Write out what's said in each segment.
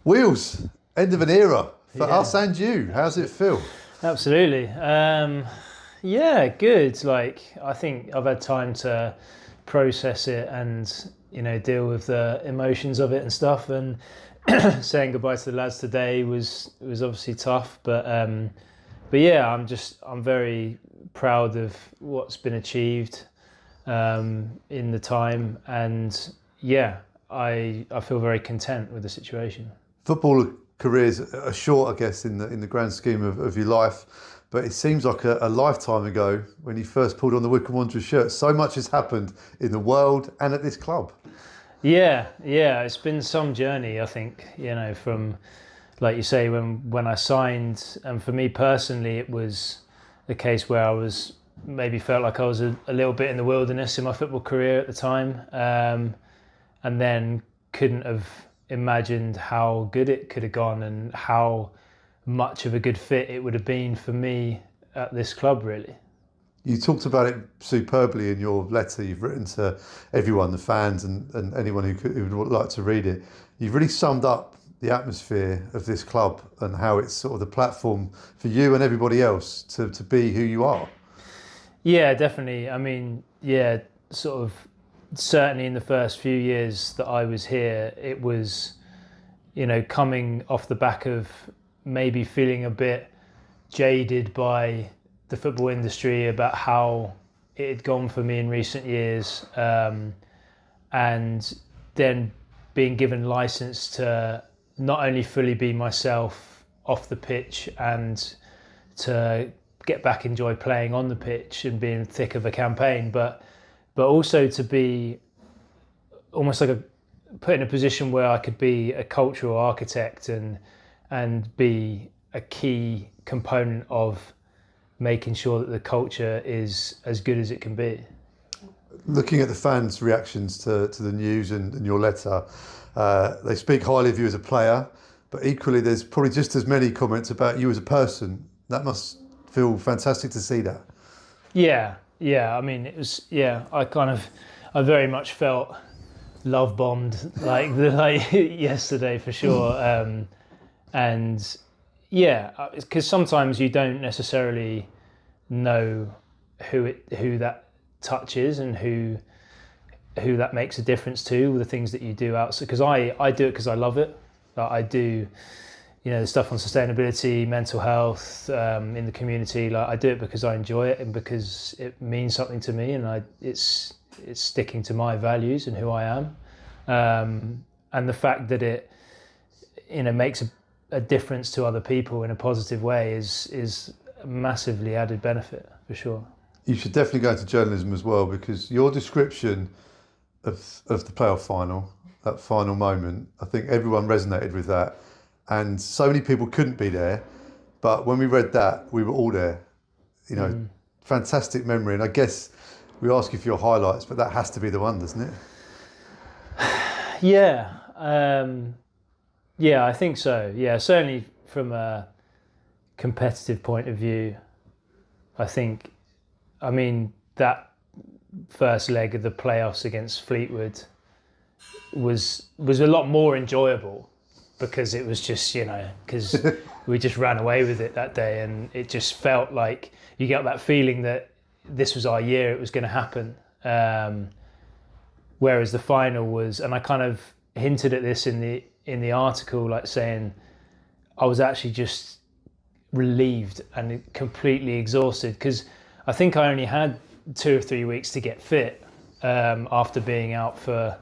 Wheels, end of an era for us and you. How's it feel? Absolutely. Yeah, good. Like, I think I've had time to process it and, deal with the emotions of it and stuff. And saying goodbye to the lads today was obviously tough. But yeah, I'm very proud of what's been achieved in the time. And yeah, I feel very content with the situation. Football careers are short, I guess, in the grand scheme of your life, but it seems like a lifetime ago when you first pulled on the Wycombe Wanderers shirt. So much has happened in the world and at this club. Yeah, it's been some journey, I think, from, like you say, when I signed, and for me personally, it was the case where I was maybe felt like I was a little bit in the wilderness in my football career at the time, and then couldn't have imagined how good it could have gone and how much of a good fit it would have been for me at this club, really. You talked about it superbly in your letter you've written to everyone, the fans and anyone who would like to read it. You've really summed up the atmosphere of this club and how it's sort of the platform for you and everybody else to be who you are. Yeah, definitely. I mean, yeah, sort of certainly in the first few years that I was here, it was, coming off the back of maybe feeling a bit jaded by the football industry about how it had gone for me in recent years, and then being given license to not only fully be myself off the pitch and to get back enjoy playing on the pitch and being thick of a campaign, but also to be almost like put in a position where I could be a cultural architect and be a key component of making sure that the culture is as good as it can be. Looking at the fans' reactions to the news and your letter, they speak highly of you as a player, but equally there's probably just as many comments about you as a person. That must feel fantastic to see that. Yeah. I mean, it was, I very much felt love bombed like yesterday for sure. And yeah, because sometimes you don't necessarily know who that touches and who that makes a difference to, the things that you do outside. Because I do it because I love it. Like I do, the stuff on sustainability, mental health, in the community. Like I do it because I enjoy it and because it means something to me, and it's sticking to my values and who I am. And the fact that it, makes a difference to other people in a positive way is a massively added benefit for sure. You should definitely go into journalism as well, because your description of the playoff final, that final moment, I think everyone resonated with that. And so many people couldn't be there, but when we read that, we were all there. Fantastic memory. And I guess we ask you for your highlights, but that has to be the one, doesn't it? Yeah, I think so. Yeah, certainly from a competitive point of view, I mean, that first leg of the playoffs against Fleetwood was a lot more enjoyable, because it was just, because we just ran away with it that day, and it just felt like you get that feeling that this was our year, it was going to happen. Whereas the final was, and I kind of hinted at this in the article, like saying I was actually just relieved and completely exhausted, because I think I only had 2 or 3 weeks to get fit after being out for,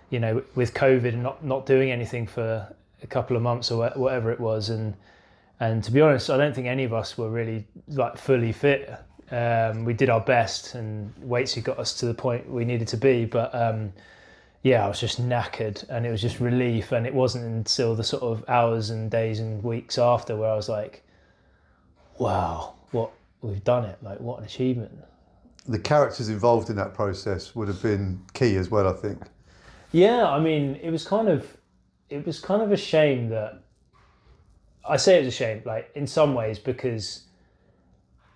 with COVID and not doing anything for a couple of months or whatever it was, and to be honest, I don't think any of us were really like fully fit. We did our best, and weights got us to the point we needed to be, but I was just knackered, and it was just relief. And it wasn't until the sort of hours and days and weeks after where I was like, wow, we've done it, like what an achievement. The characters involved in that process would have been key as well, I think. Yeah, I mean, it was kind of a shame that, I say it was a shame, like in some ways, because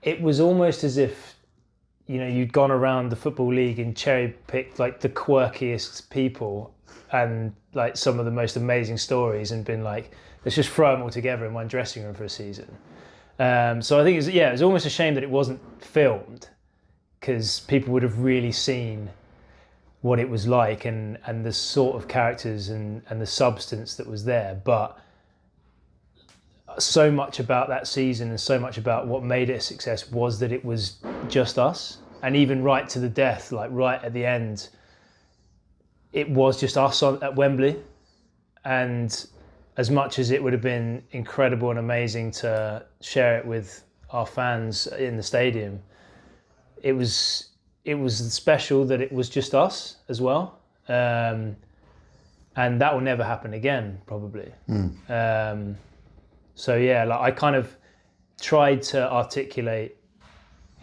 it was almost as if, you'd gone around the Football League and cherry picked like the quirkiest people and like some of the most amazing stories, and been like, let's just throw them all together in one dressing room for a season. So I think it was almost a shame that it wasn't filmed, because people would have really seen what it was like, and the sort of characters and the substance that was there. But so much about that season and so much about what made it a success was that it was just us. And even right to the death, like right at the end, it was just us at Wembley. And as much as it would have been incredible and amazing to share it with our fans in the stadium, it was special that it was just us as well. And that will never happen again, probably. So yeah, like I kind of tried to articulate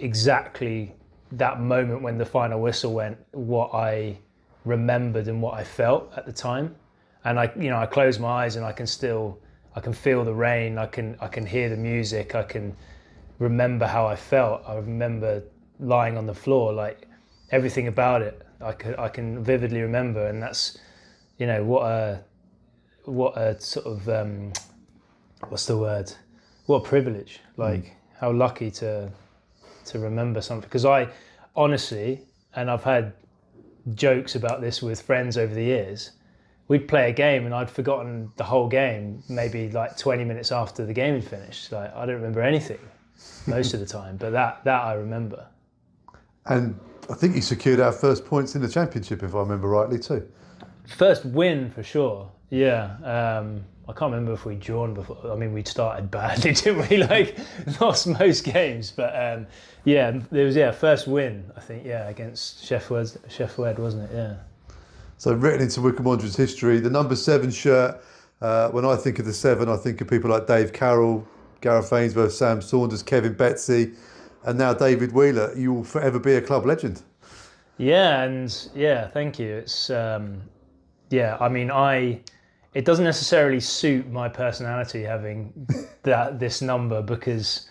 exactly that moment when the final whistle went, what I remembered and what I felt at the time. And I close my eyes and I can feel the rain, I can hear the music, I can remember how I felt. I remember lying on the floor, like everything about it I can vividly remember. And that's, what a sort of what's the word? What a privilege! Like how lucky to remember something. Because I honestly, and I've had jokes about this with friends over the years, we'd play a game and I'd forgotten the whole game, maybe like 20 minutes after the game had finished. Like I don't remember anything most of the time, but that I remember. And I think you secured our first points in the championship, if I remember rightly, too. First win for sure. Yeah. I can't remember if we'd drawn before. I mean, we'd started badly, didn't we? Like, lost most games. But there was, first win, I think, against Sheffield, wasn't it? Yeah. So written into Wycombe Wanderers history, the number 7 shirt, when I think of the 7, I think of people like Dave Carroll, Gareth Ainsworth, Sam Saunders, Kevin Betsy, and now David Wheeler. You will forever be a club legend. Yeah, and thank you. It's, it doesn't necessarily suit my personality having this number, because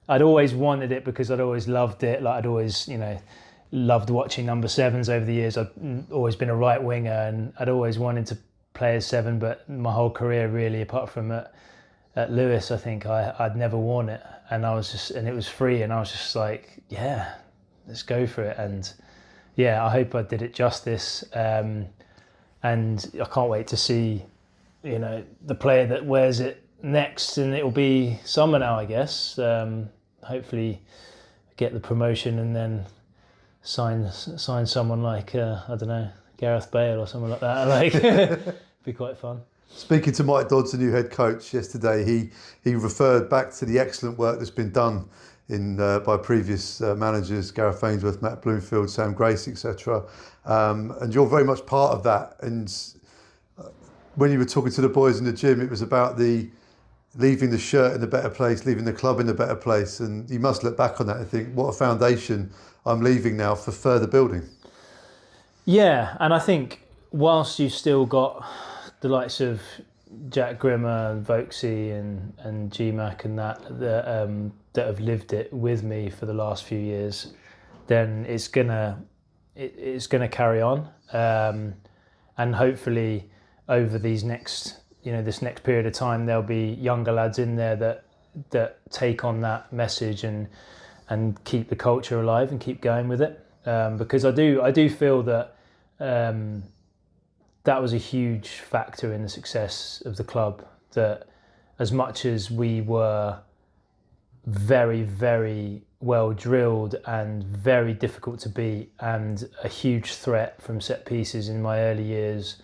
I'd always wanted it, because I'd always loved it. Like I'd always, loved watching number 7s over the years. I'd always been a right winger and I'd always wanted to play as 7, but my whole career really, apart from at Lewis, I think I'd never worn it. And it was free, and I was just like, yeah, let's go for it. And yeah, I hope I did it justice. And I can't wait to see, the player that wears it next, and it'll be summer now, I guess. Hopefully get the promotion and then sign someone like, I don't know, Gareth Bale or someone like that. Like, be quite fun. Speaking to Mike Dodds, the new head coach, yesterday, he referred back to the excellent work that's been done by previous managers, Gareth Ainsworth, Matt Bloomfield, Sam Grace, etc. And you're very much part of that. And when you were talking to the boys in the gym, it was about leaving the shirt in a better place, leaving the club in a better place. And you must look back on that and think, what a foundation I'm leaving now for further building. Yeah, and I think whilst you've still got the likes of Jack Grimmer and Vokesy and GMAC and that have lived it with me for the last few years, then it's gonna carry on, and hopefully over this next period of time, there'll be younger lads in there that take on that message and keep the culture alive and keep going with it, because I do feel that that was a huge factor in the success of the club. That as much as we were very, very well drilled and very difficult to beat and a huge threat from set pieces in my early years,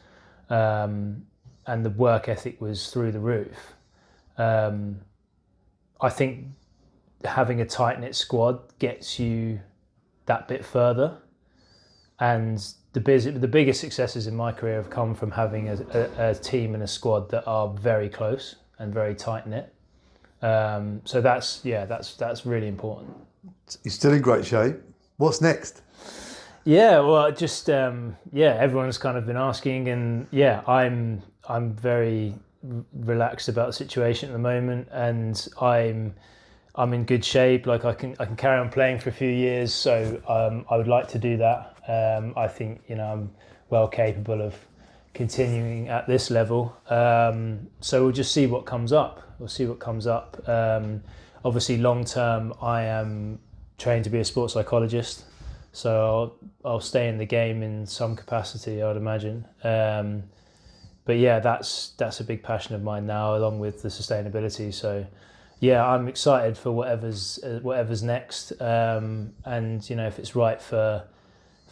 and the work ethic was through the roof, I think having a tight-knit squad gets you that bit further. And the biggest successes in my career have come from having a team and a squad that are very close and very tight-knit. So that's really important. You're still in great shape. What's next? Yeah, well, just everyone's kind of been asking, and I'm very relaxed about the situation at the moment, and I'm in good shape. Like I can carry on playing for a few years, so I would like to do that. I think I'm well capable of continuing at this level. So we'll just see what comes up. We'll see what comes up. Obviously, long term, I am trained to be a sports psychologist, so I'll stay in the game in some capacity, I would imagine. But yeah, that's a big passion of mine now, along with the sustainability. So yeah, I'm excited for whatever's next. And you know, if it's right for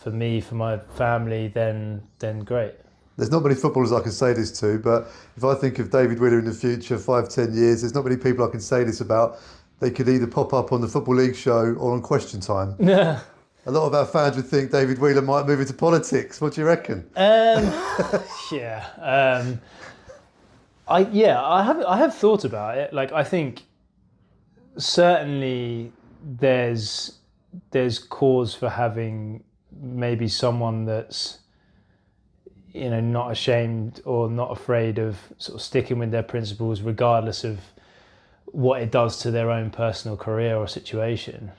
me, for my family, then great. There's not many footballers I can say this to, but if I think of David Wheeler in the future, 5-10 years, there's not many people I can say this about. They could either pop up on the Football League show or on Question Time. Yeah. A lot of our fans would think David Wheeler might move into politics. What do you reckon? Yeah. I have thought about it. Like, I think certainly there's cause for having maybe someone that's, you know, not ashamed or not afraid of sort of sticking with their principles regardless of what it does to their own personal career or situation.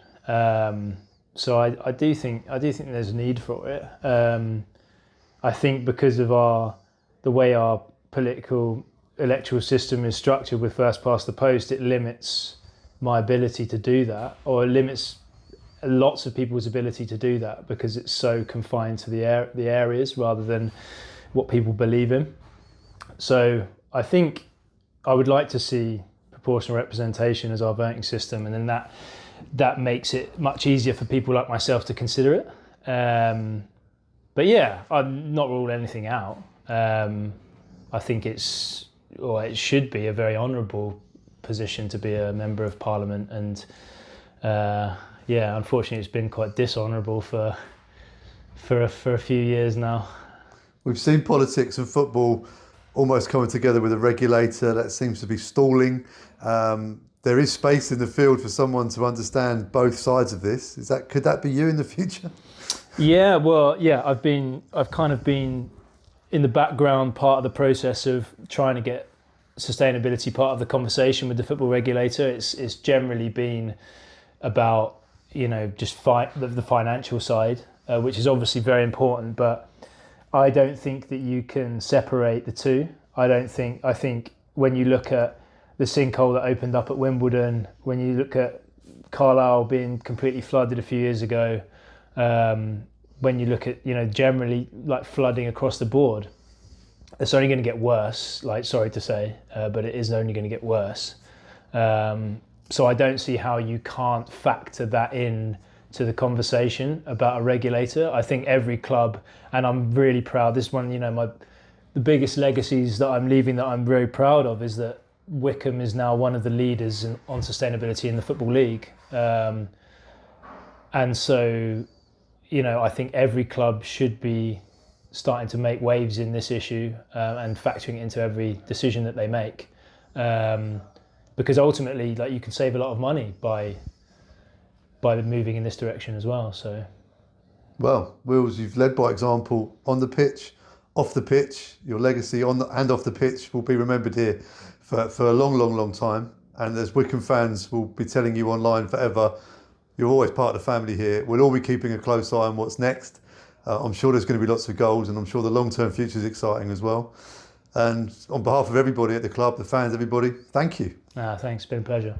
So I do think there's a need for it. I think because of the way our political electoral system is structured with first past the post, it limits my ability to do that, or it limits lots of people's ability to do that because it's so confined to the areas rather than what people believe in. So I think I would like to see proportional representation as our voting system, and then that makes it much easier for people like myself to consider it. But yeah, I'm not rule anything out. I think it should be a very honourable position to be a member of Parliament, and yeah, unfortunately, it's been quite dishonourable for a few years now. We've seen politics and football almost coming together with a regulator that seems to be stalling. There is space in the field for someone to understand both sides of this. Could that be you in the future? Yeah, well, yeah, I've kind of been in the background part of the process of trying to get sustainability part of the conversation with the football regulator. It's generally been about, you know, just the financial side, which is obviously very important, but I don't think that you can separate the two. I think when you look at the sinkhole that opened up at Wimbledon, when you look at Carlisle being completely flooded a few years ago, when you look at, you know, generally like flooding across the board, it's only going to get worse, like, sorry to say, but it is only going to get worse. So I don't see how you can't factor that in to the conversation about a regulator. I think every club, and I'm really proud, this one, you know, the biggest legacies that I'm leaving that I'm very proud of is that Wycombe is now one of the leaders on sustainability in the Football League. And so, you know, I think every club should be starting to make waves in this issue and factoring it into every decision that they make. Because ultimately, like, you can save a lot of money by moving in this direction as well. So, well, Wills, you've led by example on the pitch, off the pitch. Your legacy on and off the pitch will be remembered here for a long, long, long time. And as Wycombe fans will be telling you online forever, you're always part of the family here. We'll all be keeping a close eye on what's next. I'm sure there's going to be lots of goals, and I'm sure the long-term future is exciting as well. And on behalf of everybody at the club, the fans, everybody, thank you. Thanks, it's been a pleasure.